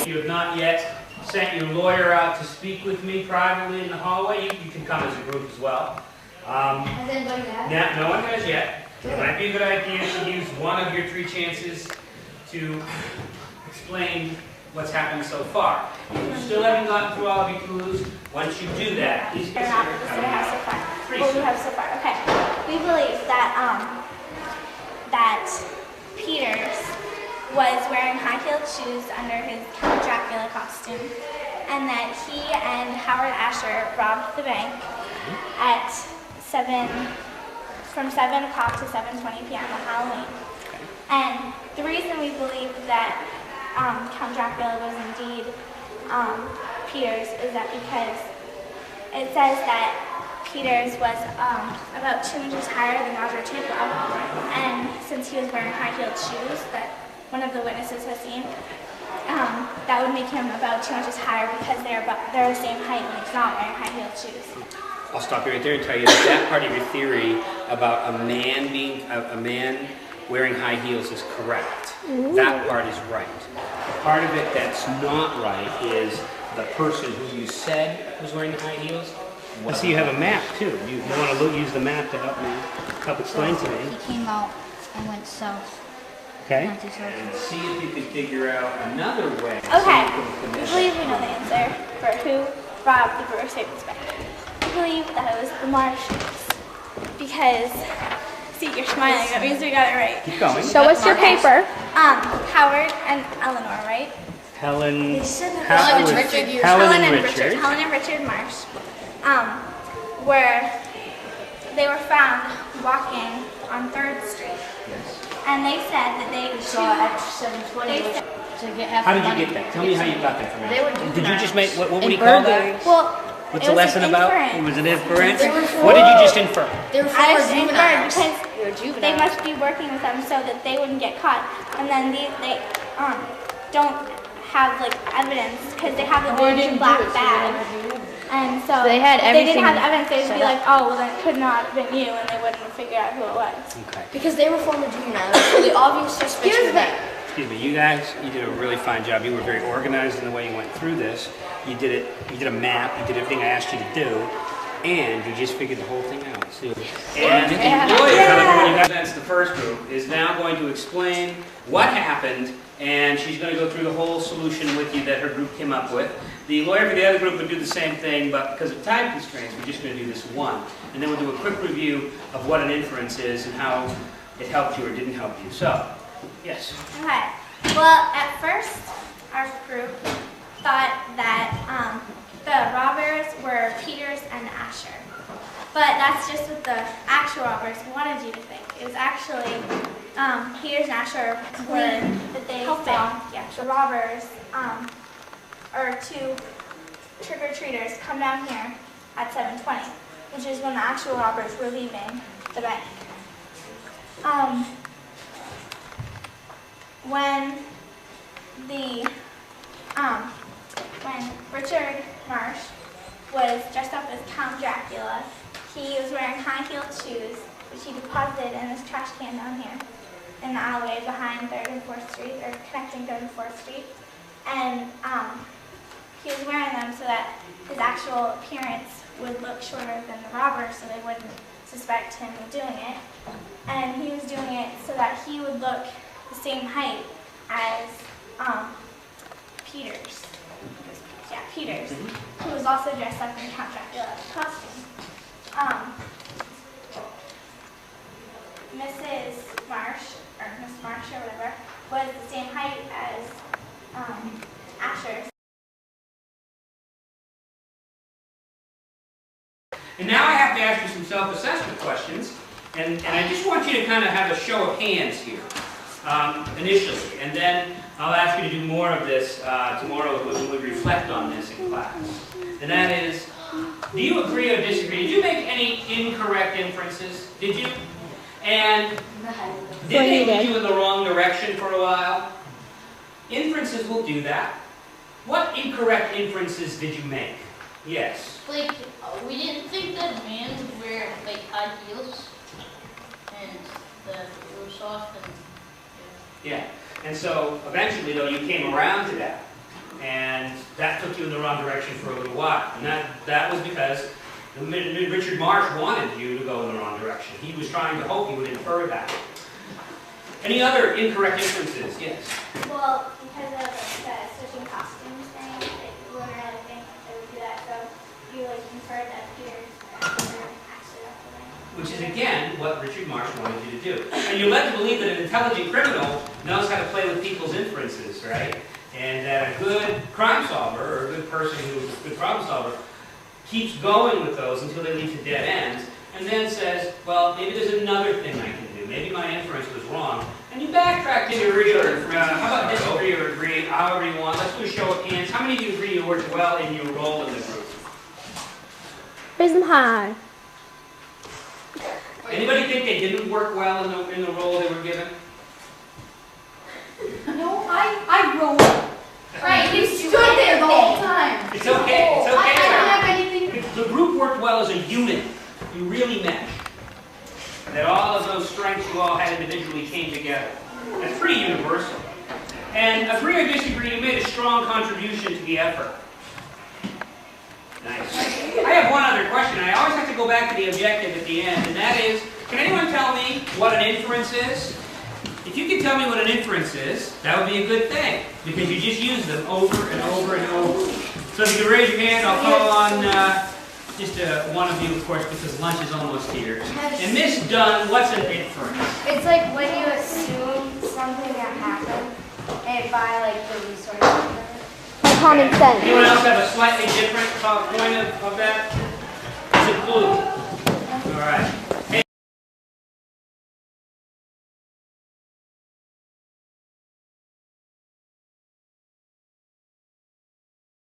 you have not yet sent your lawyer out to speak with me privately in the hallway, you can come as a group as well. Has anybody had? No one has yet. It might be a good idea to use one of your 3 chances to explain what's happened so far. If you still haven't gotten through all of your clues, once you do that, please consider coming out. What we have so far. Okay. We believe that that Peters was wearing high-heeled shoes under his Count Dracula costume, and that he and Howard Asher robbed the bank at from 7 o'clock to 7:20 p.m. on Halloween. And the reason we believe that Count Dracula was indeed Peters is that because it says that Peters was about 2 inches higher than Roger Tidwell, and since he was wearing high-heeled shoes that one of the witnesses has seen, that would make him about 2 inches higher because they're the same height when he's not wearing high-heeled shoes. I'll stop you right there and tell you that part of your theory about a man wearing high heels is correct. Ooh. That part is right. The part of it that's not right is the person who you said was wearing the high heels. Well, so you have a map too. You want to use the map to help explain to me. He came out and went south. Okay. And see if you can figure out another way. Okay. We believe we know the answer for who robbed the Brewer Savings Bank. We believe that it was the Marshes because, see, you're smiling. That means we got it right. Keep going. So what's your paper? Howard and Eleanor, right? Helen and Richard Marsh. Where they were found walking on 3rd Street. Yes. And they said that they saw at 7:20 to get half. How did you get that? Tell me how you got that from them. Did you just make, what would you call that? Well, what's the lesson about? It was an inference? Inference. What did you just infer? They were I just inferred juveniles. because they must be working with them so that they wouldn't get caught. And then they don't have like evidence because they have the orange and black bag. And so they had if they didn't have the everything evidence, they'd be like, oh, well, then it could not have been you, and they wouldn't figure out who it was. Okay. Because they were former juveniles, so the obvious suspects were them. Excuse me, you guys, you did a really fine job. You were very organized in the way you went through this. You did a map, you did everything I asked you to do, and you just figured the whole thing out. So, and the lawyer, that's the first group, is now going to explain what happened, and she's going to go through the whole solution with you that her group came up with. The lawyer for the other group would do the same thing, but because of time constraints, we're just going to do this one. And then we'll do a quick review of what an inference is and how it helped you or didn't help you. So, yes? Okay. Well, at first, our group thought that the robbers were Peters and Asher. But that's just what the actual robbers wanted you to think. It was actually Peters and Asher were helping the robbers, or 2 trick-or-treaters come down here at 7:20, which is when the actual robbers were leaving the bank. When Richard Marsh was dressed up as Count Dracula, he was wearing high-heeled shoes, which he deposited in this trash can down here in the alleyway behind 3rd and 4th Street, or connecting 3rd and 4th Street. And he was wearing them so that his actual appearance would look shorter than the robbers, so they wouldn't suspect him of doing it. And he was doing it so that he would look the same height as Peters. Yeah, Peters, who was also dressed up in Count Dracula's costume. Mrs. Marsh, or Miss Marsh or whatever, was the same height as Asher. And now I have to ask you some self-assessment questions, and I just want you to kind of have a show of hands here, initially, and then I'll ask you to do more of this tomorrow when we reflect on this in class. And that is, do you agree or disagree? Did you make any incorrect inferences? Did you? And did they lead you in the wrong direction for a while? Inferences will do that. What incorrect inferences did you make? Yes. Like, we didn't think that man would wear, like, high heels, and that it was soft, and yeah. And so, eventually, though, you came around to that. that took you in the wrong direction for a little while. And that was because Richard Marsh wanted you to go in the wrong direction. He was trying to hope you would infer that. Any other incorrect inferences? Yes. Well, because of the switching costumes thing, like, you wouldn't really think they would do that, so you like inferred that Peters accidentally. Which is, again, what Richard Marsh wanted you to do. And you're led to believe that an intelligent criminal knows how to play with people's inferences, right? And that a good crime solver, or a good person who is a good problem solver, keeps going with those until they lead to dead ends, and then says, well, maybe there's another thing I can do. Maybe my inference was wrong. And you backtrack to your real inference. How about disagree or agree, however you want. Let's do a show of hands. How many of you agree you worked well in your role in the group? Raise them high. Anybody think they didn't work well in the role they were given? No, I wrote. Right, you stood there the whole time. It's okay. It's okay. I don't have anything. The group worked well as a unit. You really meshed. That all of those strengths you all had individually came together. That's pretty universal. And agree or disagree, you made a strong contribution to the effort. Nice. I have one other question. I always have to go back to the objective at the end, and that is, can anyone tell me what an inference is? If you can tell me what an inference is, that would be a good thing, because you just use them over and over and over. So if you could raise your hand, I'll call on just one of you, of course, because lunch is almost here. And Miss Dunn, what's an inference? It's like when you assume something that happened and by like the resources. Common sense. Anyone else have a slightly different point of that? It's a clue. All right.